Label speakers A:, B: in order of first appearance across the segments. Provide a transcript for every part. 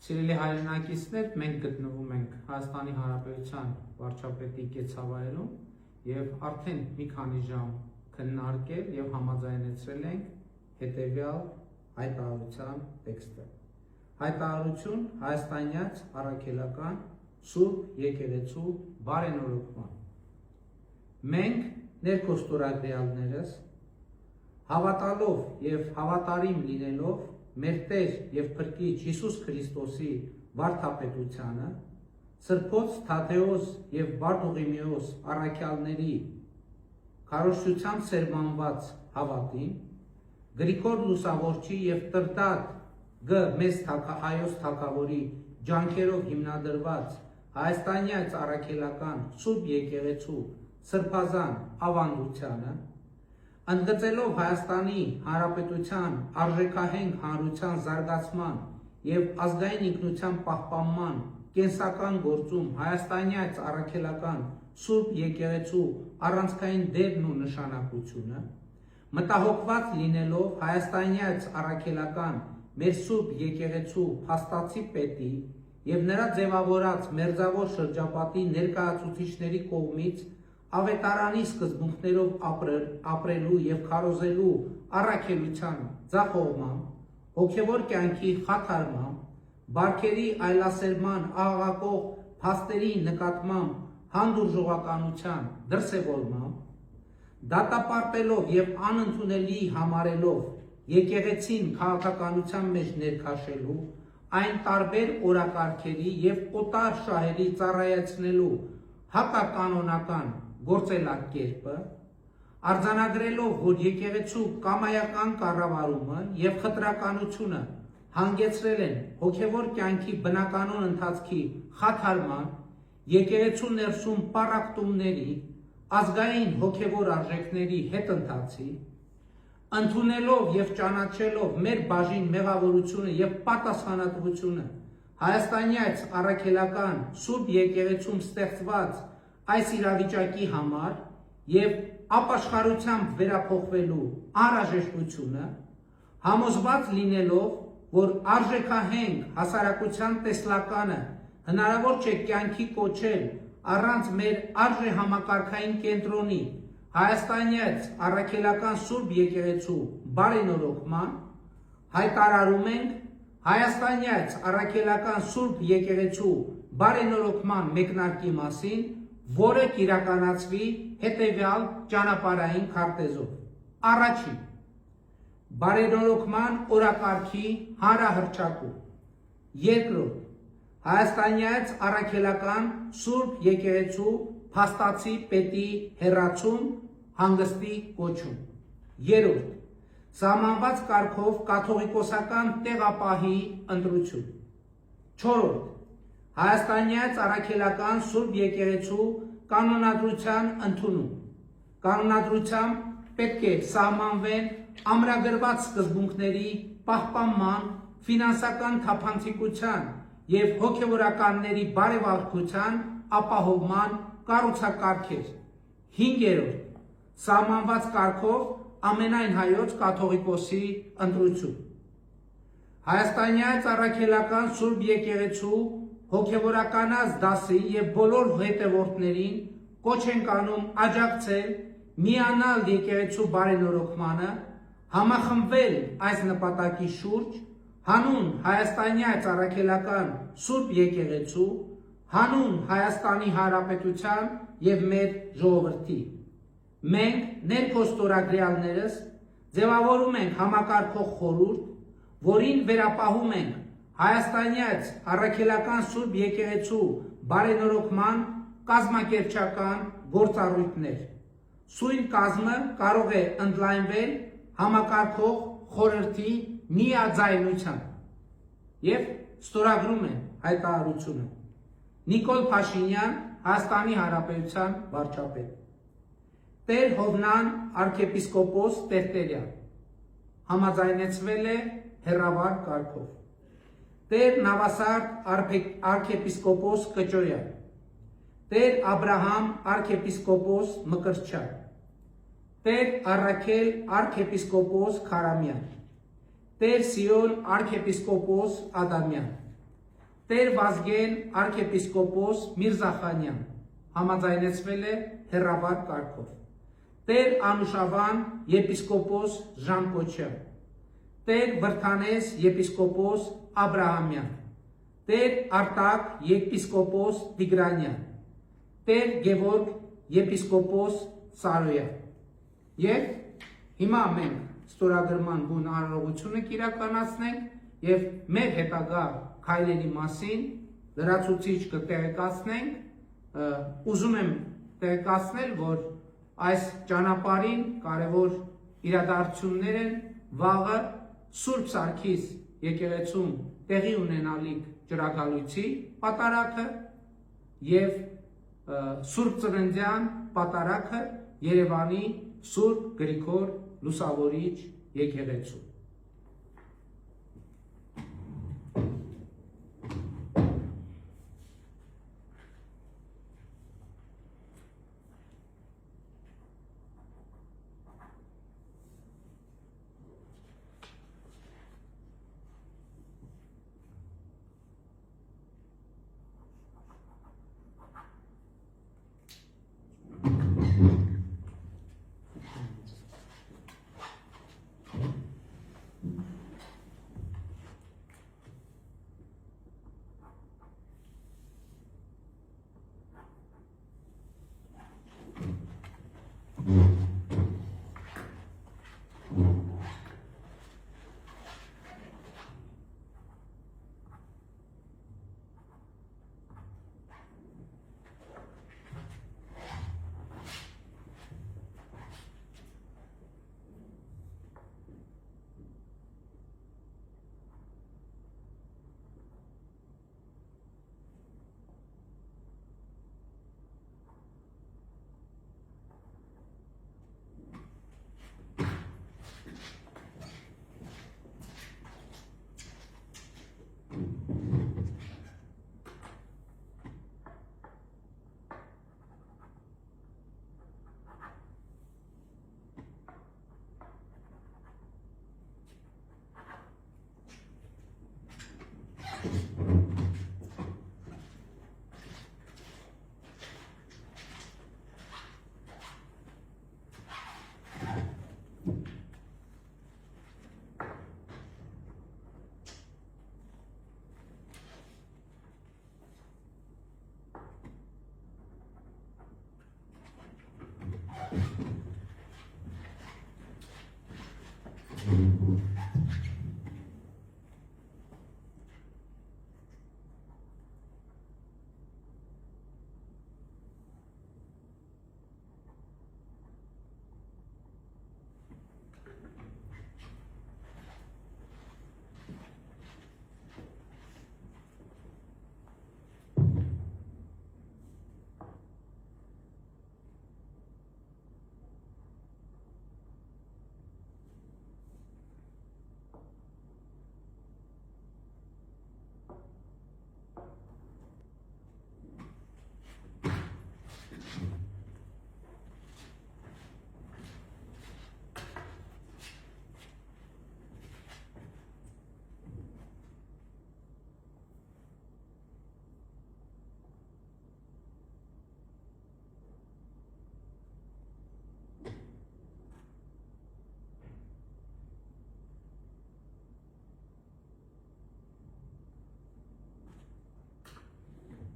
A: Սիրելի հայրենակիցներ, մենք գտնվում ենք Հայաստանի Հանրապետության վարչապետի կեցավայրում եւ արդեն մի քանի ժամ քննարկել եւ համաձայնեցրել ենք հետեւյալ հայտարարության տեքստը։ Հայտարարություն հայաստանյաց առաքելական Սուրբ Եկեղեցու բարենորոգման։ Մենք ներկոստորագրյալներս հավատալով եւ հավատարիմ լինելով մեր Տեր եւ Փրկիչ Հիսուս Քրիստոսի վարդապետությանը, Սրբոց Թադեոս եւ Բարտողիմեոս առաքյալների քարոզչությամբ սերմանված հավատին, Գրիգոր Լուսավորչի եւ Տրդատ Գ. Մեծ Հայոց թագավորի ջանքերով հիմնադրված հայաստանյաց առաքելական Սուրբ Եկեղեցու սրբազան ավանդությանը, ընդգծելով Հայաստանի Հանրապետության արժեքահենք հանրության զարգացման եւ ազգային ինքնության պահպանման կենսական գործում հայաստանյաց առաքելական Սուրբ Եկեղեցու առանցքային դերն ու նշանակությունը, մտահոգված լինելով հայաստանյաց առաքելական մեր Սուրբ Եկեղեցու փաստացի պետի եւ նրա ձևավորած մերձավոր շրջապատի ներկայացուցիչների կողմից ավետարանի սկզբունքներով ապրելու եւ քարոզելու առաքելության ձախողման, հոգեվոր կյանքի խաթարման, բարքերի այլասերման աղաղակող փաստերի նկատմամբ հանդուրժողականության դրսևորմամբ, դատապարտելով եւ անընդունելի համարելով եկեղեցին քաղաքականության մեջ ներքաշելու, այն տարբեր օրակարգերի եւ օտար շահերի ծառայեցնելու հակականոնական գործելակերպը, արձանագրելով, որ եկեղեցու կամայական կառավարումը եւ խտրականությունը հանգեցրել են հոգեվոր կյանքի բնականոն ընթացքի խաթարման, եկեղեցու ներսում պառակտումների, ազգային հոգեվոր արժեքների հետընթացի, ընդունելով եւ ճանաչելով մեր բաժին մեղավորությունը եւ պատասխանատվությունը հայաստանյաց առաքելական Սուրբ Եկեղեցում ստեղծված այս իրավիճակի համար եւ ապաշխարությամբ վերափոխվելու անհրաժեշտությունը, համոզված լինելով, որ արժեքահենք հասարակության տեսլականը հնարավոր չէ կյանքի կոչել առանց մեր արժեհամակարգային կենտրոնի հայաստանյաց առաքելական Սուրբ Եկեղեցու բարենորոգման, հայտարարում ենք հայաստանյաց առաքելական Սուրբ Եկեղեցու բարենորոգման մեկնարկի մասին, որը կիրականացվի հետևյալ ճանապարհային քարտեզով. Առաջին, բարենորոգման օրակարգի հանրահռչակում։ Երկրորդ, հայաստանյաց առաքելական Սուրբ Եկեղեցու փաստացի պետի հեռացում, հանգստի կոչում։ Երրորդ, սահմանված կարգով կաթողիկոսական տեղապահի ընտրություն։ Չորրորդ, հայաստանյաց առաքելական Սուրբ Եկեղեցու կանոնադրության ընդունում։ Կանոնադրությամբ պետք է սահմանվեն ամրագրված սկզբունքների պահպանման, ֆինանսական թափանցիկության եւ հոգեվորականների բարեվարկության ապահովման կառուցակարգեր։ 5-րդ, սահմանված կարգով ամենայն հայոց կաթողիկոսի ընտրություն։ Հայաստանյաց առաքելական Սուրբ Եկեղեցու հոգեվորականած դասի եւ բոլոր հետևորդներին կոչ ենք անում աջակցել, միանալ եկեղեցու բարենորոգմանը, համախմբվել այս նպատակի շուրջ, հանուն հայաստանյաց առաքելական Սուրբ Եկեղեցու, հանուն Հայաստանի Հանրապետության եւ մեր ժողովրդի։ Մենք ներկոստորագրյալներս ձևավորում ենք համակարգող խորհուրդ, որին վերապահում ենք հայաստանյաց առաքելական Սուրբ Եկեղեցու բարենորոգման կազմակերպչական գործառույթներ։ Սույն կազմը կարող է ընդլայնվել համակարգող խորհրդի միաձայնությամբ եւ ստորագրում են հայտարարությունը Նիկոլ Փաշինյան, Հայաստանի Հանրապետության վարչապետ, Տեր Հովնան arczepiskopos Տերտերյան, համաձայնեցվել է հեռավար կարգով, Տեր Նավասարդ arczepiskopos Կճոյան, Տեր Աբրահամ arczepiskopos Մկրտչյան, Տեր Առաքել arczepiskopos Քարամյան, Տեր Սիոն arczepiskopos Ադամյան, Տեր Վազգեն arczepiskopos Միրզախանյան համաձայնեցվել է հեռավար կարգով։ Տեր Անուշավան եպիսկոպոս Ժան Կոչյան, Տեր Վրթանես եպիսկոպոս Աբրահամյան, Տեր Արտակ եպիսկոպոս Տիգրանյան, Տեր Գևորգ եպիսկոպոս Սարոյան։ Եվ հիմա մենք ստորագրման բուն արարողությունը կիրականացնենք եւ մեր հետագա քայլերի մասին լրացուցիչ կտեղեկացնենք, ուզում եմ տեղեկացնել, որ այս ճանապարհին կարևոր իրադարձություններ են վաղը Սուրբ Սարգիս եկեղեցում տեղի ունենալիք ջրագալույցի պատարագը եւ Սուրբ Ծննդյան պատարագը Երևանի Սուրբ Գրիգոր Լուսավորիչ եկեղեցում։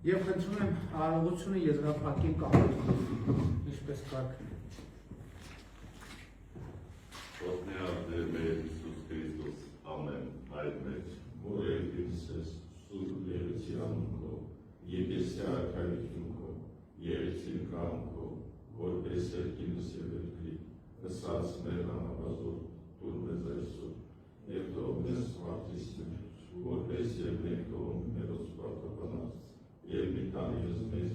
A: Եվ խնդրում եմ արարողությունը եզրափակի կապելով, ինչպես կարգն է։
B: Ոտնեարդեր մեր Հիսուս Քրիստոս, ամեն, այդ մեջ, որ երկրիսես սուրբ լերության քո, եկեսի արքայություն քո, երեցին կամ քո, որպես երկինս և երկրի, հսած մեր անավազոր, տուր մեզ այսօր, և թող մեզ վարտիսներ, որպես և մենք թողում մերոս պարտապանած, և մի տանիыз մեզ